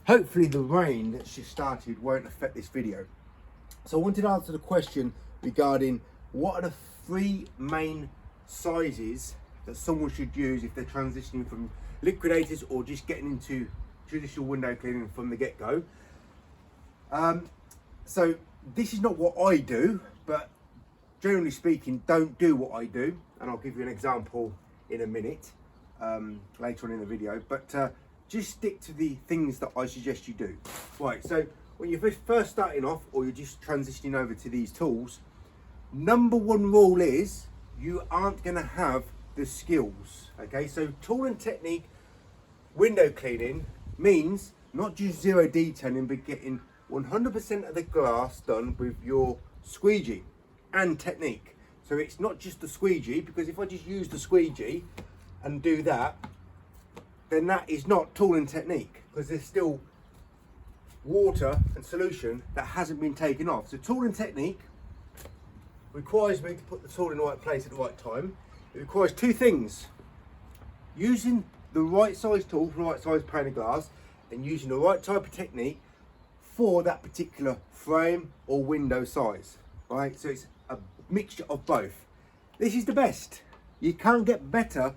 hopefully the rain that's just started won't affect this video. So I wanted to answer the question regarding what are the 3 main sizes that someone should use if they're transitioning from Liquidators or just getting into traditional window cleaning from the get-go. So this is not what I do, but generally speaking, don't do what I do, and I'll give you an example in a minute later on in the video, but just stick to the things that I suggest you do. Right, so when you're first starting off or you're just transitioning over to these tools, number 1 rule is you aren't going to have the skills. Okay, so tool and technique window cleaning means not just zero detailing, but getting 100% of the glass done with your squeegee and technique. So it's not just the squeegee, because if I just use the squeegee and do that, then that is not tool and technique, because there's still water and solution that hasn't been taken off. So tool and technique requires me to put the tool in the right place at the right time. It requires 2 things: using the right size tool for the right size pane of glass, and using the right type of technique for that particular frame or window size. Right, so it's a mixture of both. This is the best. You can't get better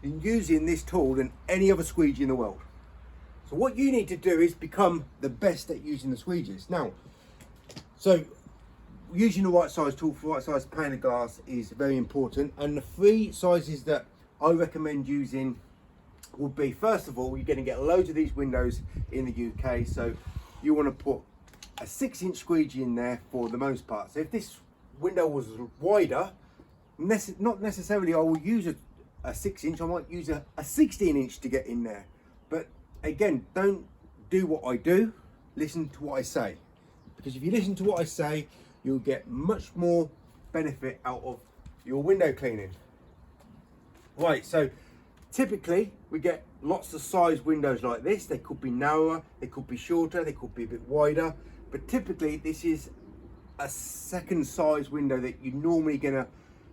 in using this tool than any other squeegee in the world. So what you need to do is become the best at using the squeegees. Now, so using the right size tool for the right size pane of glass is very important, and the 3 sizes that I recommend using would be, first of all, you're going to get loads of these windows in the UK, so you want to put a 6-inch squeegee in there for the most part. So if this window was wider, not necessarily I will use a 6-inch, I might use a 16-inch to get in there. But again, don't do what I do, listen to what I say. Because if you listen to what I say, you'll get much more benefit out of your window cleaning. Right, so typically we get lots of size windows like this. They could be narrower, they could be shorter, they could be a bit wider, but typically this is a 2nd size window that you're normally gonna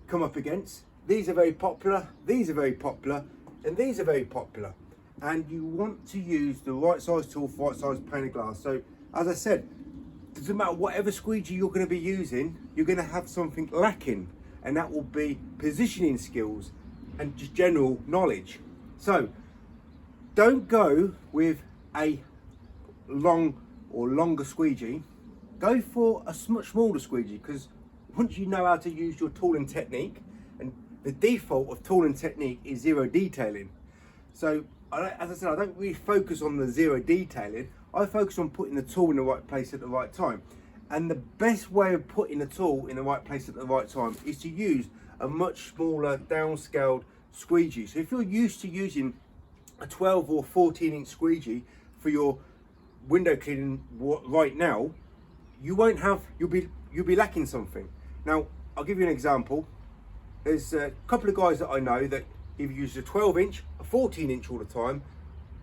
come up against. These are very popular, these are very popular, and these are very popular. And you want to use the right size tool for right size pane of glass. So as I said, it doesn't matter whatever squeegee you're going to be using, you're going to have something lacking, and that will be positioning skills and just general knowledge. So don't go with a long or longer squeegee. Go for a much smaller squeegee, because once you know how to use your tool and technique, and the default of tool and technique is zero detailing. So as I said, I don't really focus on the zero detailing. I focus on putting the tool in the right place at the right time. And the best way of putting the tool in the right place at the right time is to use a much smaller downscaled squeegee. So if you're used to using a 12 or 14-inch squeegee for your window cleaning right now, you'll be lacking something. Now, I'll give you an example. There's a couple of guys that I know that either use a 12-inch, a 14-inch all the time,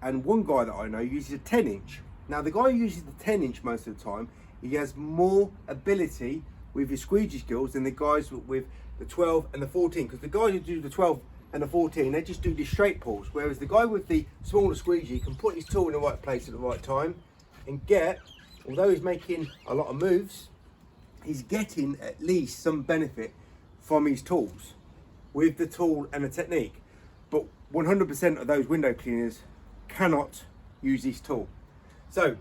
and one guy that I know uses a 10-inch. Now, the guy who uses the 10-inch most of the time, he has more ability with his squeegee skills than the guys with the 12 and the 14, because the guys who do the 12 and the 14, they just do the straight pulls, whereas the guy with the smaller squeegee can put his tool in the right place at the right time and get, although he's making a lot of moves, he's getting at least some benefit from his tools with the tool and the technique. But 100% of those window cleaners cannot use this tool. So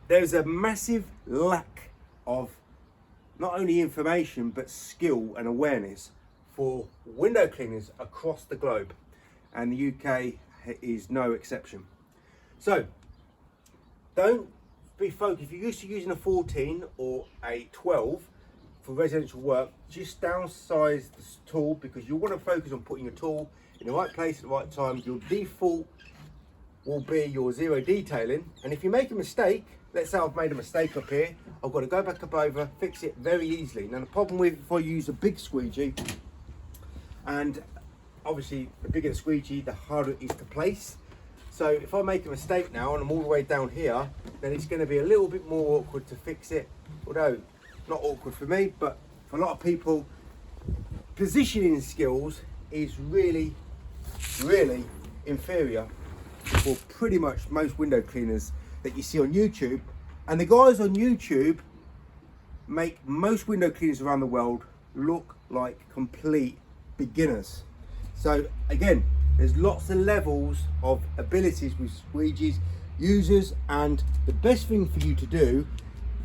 there's a massive lack of not only information but skill and awareness for window cleaners across the globe, and the UK is no exception. So don't be focused. If you're used to using a 14 or a 12 for residential work, just downsize the tool, because you want to focus on putting your tool in the right place at the right time. Your default will be your zero detailing, and if you make a mistake, let's say I've made a mistake up here, I've got to go back up over, fix it very easily. Now the problem with, if I use a big squeegee, and obviously the bigger the squeegee, the harder it is to place. So if I make a mistake now and I'm all the way down here, then it's going to be a little bit more awkward to fix it. Although not awkward for me, but for a lot of people, positioning skills is really inferior for pretty much most window cleaners that you see on YouTube. And the guys on YouTube make most window cleaners around the world look like complete beginners. So again, there's lots of levels of abilities with squeegees, users, and the best thing for you to do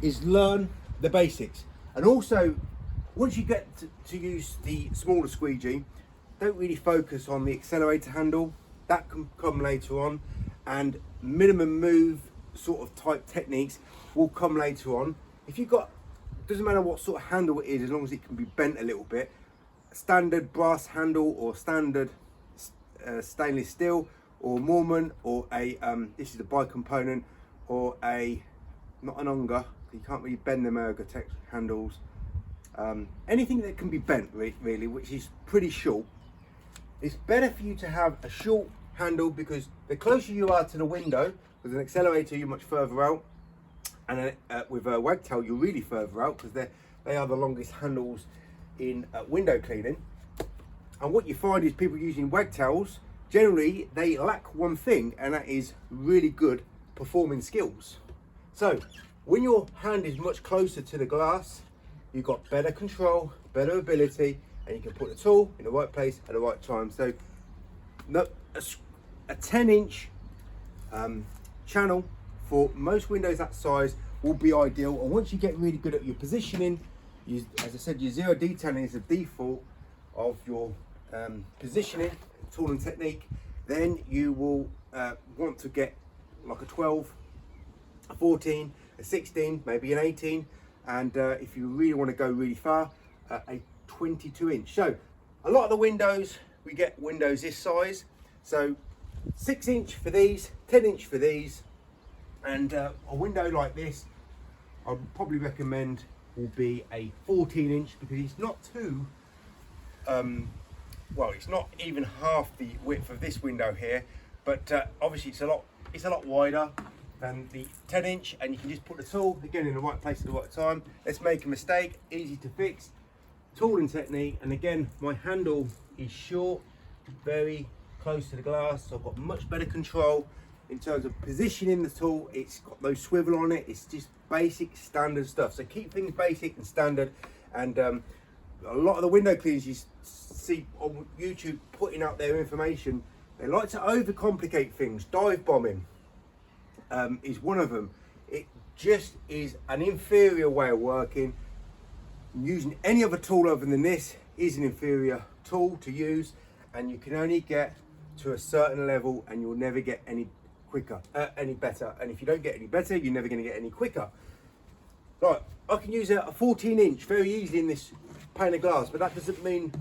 is learn the basics. And also, once you get to use the smaller squeegee, don't really focus on the accelerator handle. That can come later on, and minimum move sort of type techniques will come later on. If you've got, doesn't matter what sort of handle it is, as long as it can be bent a little bit, standard brass handle or standard stainless steel or Mormon, or a this is a bi-component, or a, not an Unger, you can't really bend them Ergotech handles. Anything that can be bent really, which is pretty short. It's better for you to have a short handle, because the closer you are to the window, with an accelerator you're much further out, and with a wagtail you're really further out, because they are the longest handles in window cleaning. And what you find is people using wagtails, generally they lack one thing, and that is really good performing skills. So when your hand is much closer to the glass, you've got better control, better ability, and you can put the tool in the right place at the right time. So a 10-inch channel for most windows that size will be ideal. And once you get really good at your positioning, as I said, your zero detailing is the default of your positioning, tool and technique. Then you will want to get like a 12, a 14, a 16, maybe an 18, and if you really want to go really far, a 22-inch. So a lot of the windows, we get windows this size, so 6-inch for these, 10-inch for these, and a window like this I'd probably recommend will be a 14-inch, because it's not too well, it's not even half the width of this window here, but obviously it's a lot wider than the 10-inch, and you can just put the tool again in the right place at the right time. Let's make a mistake, easy to fix, tool and technique. And again, my handle is short, very close to the glass, so I've got much better control in terms of positioning the tool. It's got no swivel on it, it's just basic standard stuff. So keep things basic and standard. And a lot of the window cleaners you see on YouTube putting out their information, they like to overcomplicate things. Dive bombing is one of them. It just is an inferior way of working. Using any other tool other than this is an inferior tool to use, and you can only get to a certain level, and you'll never get any better. And if you don't get any better, you're never going to get any quicker. Right, I can use a 14-inch very easily in this pane of glass, but that doesn't mean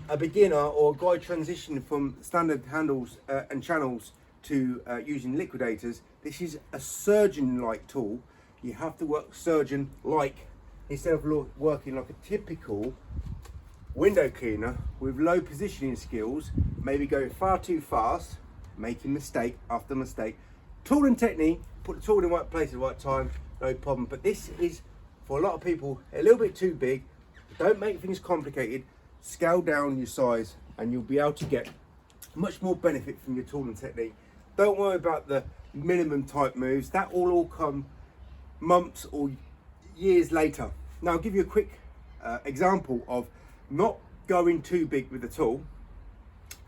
a beginner or a guy transitioning from standard handles and channels to using liquidators. This is a surgeon-like tool. You have to work surgeon-like instead of working like a typical window cleaner with low positioning skills, maybe going far too fast, making mistake after mistake. Tool and technique, put the tool in the right place at the right time, no problem. But this is, for a lot of people, a little bit too big. Don't make things complicated. Scale down your size and you'll be able to get much more benefit from your tool and technique. Don't worry about the minimum type moves. That will all come months or years later. Now I'll give you a quick example of not going too big with the tool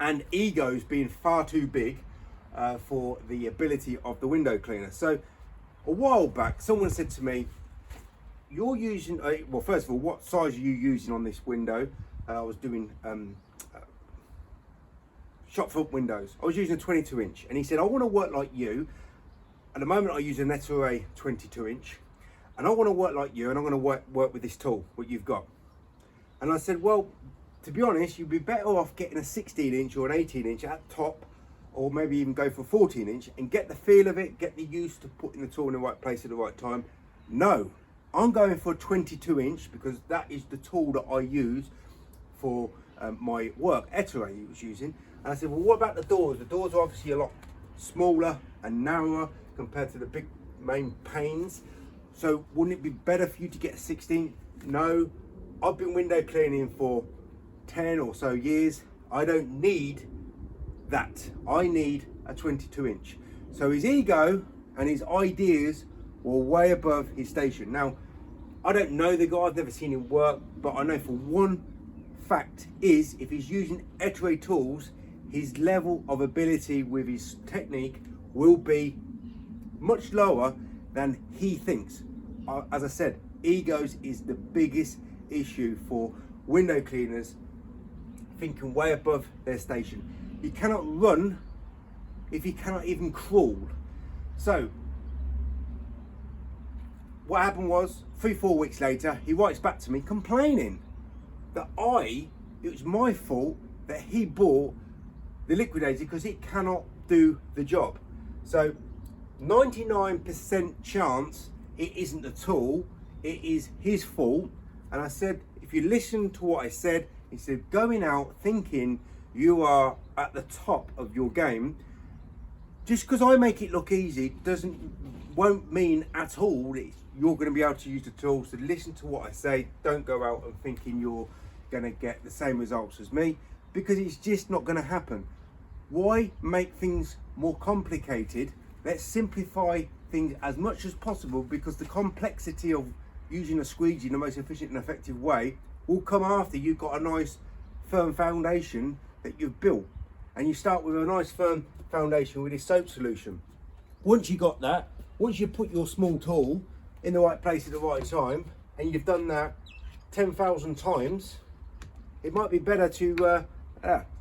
and egos being far too big for the ability of the window cleaner. So a while back someone said to me, you're using well, first of all, what size are you using on this window? I was doing shop front windows. I was using a 22-inch, and he said, I want to work like you. At the moment I use a Netarray 22-inch, and I want to work like you, and I'm going to work with this tool, what you've got. And I said, well, to be honest, you'd be better off getting a 16-inch or an 18-inch at top, or maybe even go for a 14-inch and get the feel of it, get the use to putting the tool in the right place at the right time. No, I'm going for a 22-inch because that is the tool that I use for my work. Netarray he was using. And I said, well, what about the doors? The doors are obviously a lot smaller and narrower compared to the big main panes. So wouldn't it be better for you to get a 16? No, I've been window cleaning for 10 or so years. I don't need that. I need a 22 inch. So his ego and his ideas were way above his station. Now, I don't know the guy, I've never seen him work, but I know for one fact is if he's using Etray tools, his level of ability with his technique will be much lower than he thinks. As I said, egos is the biggest issue for window cleaners, thinking way above their station. You cannot run if you cannot even crawl. So what happened was 3-4 weeks later, he writes back to me complaining that it was my fault that he bought the Liquidator because it cannot do the job. So 99% chance it isn't the tool, it is his fault. And I said, if you listen to what I said, he said, going out thinking you are at the top of your game, just because I make it look easy won't mean at all you're going to be able to use the tool. So listen to what I say, don't go out and thinking you're going to get the same results as me, because it's just not going to happen. Why make things more complicated? Let's simplify things as much as possible, because the complexity of using a squeegee in the most efficient and effective way will come after you've got a nice firm foundation that you've built. And you start with a nice firm foundation with this soap solution. Once you got that, once you put your small tool in the right place at the right time, and you've done that 10,000 times, it might be better to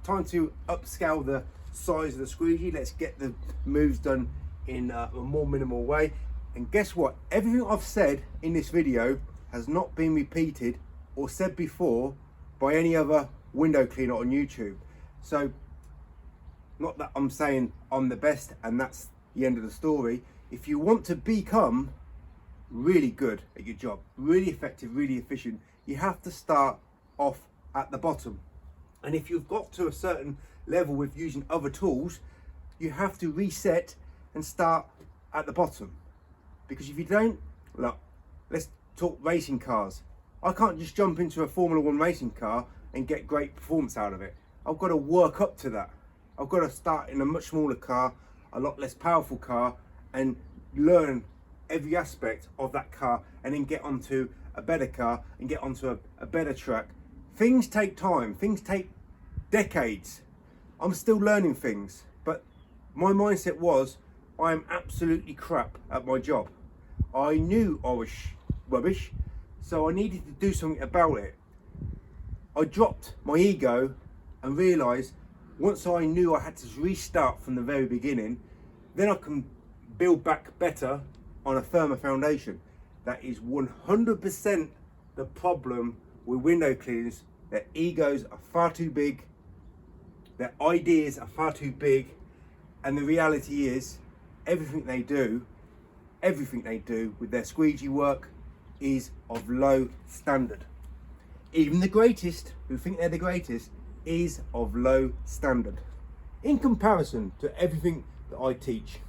time to upscale the size of the squeegee. Let's get the moves done in a more minimal way. And guess what? Everything I've said in this video has not been repeated or said before by any other window cleaner on YouTube. So not that I'm saying I'm the best and that's the end of the story. If you want to become really good at your job, really effective, really efficient, you have to start off at the bottom. And if you've got to a certain level with using other tools, you have to reset and start at the bottom. Because if you don't, look, let's talk racing cars. I can't just jump into a Formula 1 racing car and get great performance out of it. I've got to work up to that. I've got to start in a much smaller car, a lot less powerful car, and learn every aspect of that car, and then get onto a better car and get onto a better track. Things take time, things take decades. I'm still learning things, but my mindset was, I am absolutely crap at my job. I knew I was rubbish, so I needed to do something about it. I dropped my ego and realised once I knew I had to restart from the very beginning, then I can build back better on a firmer foundation. That is 100% the problem with window cleaners. Their egos are far too big, their ideas are far too big, and the reality is everything they do with their squeegee work is of low standard. Even the greatest, who think they're the greatest, is of low standard in comparison to everything that I teach.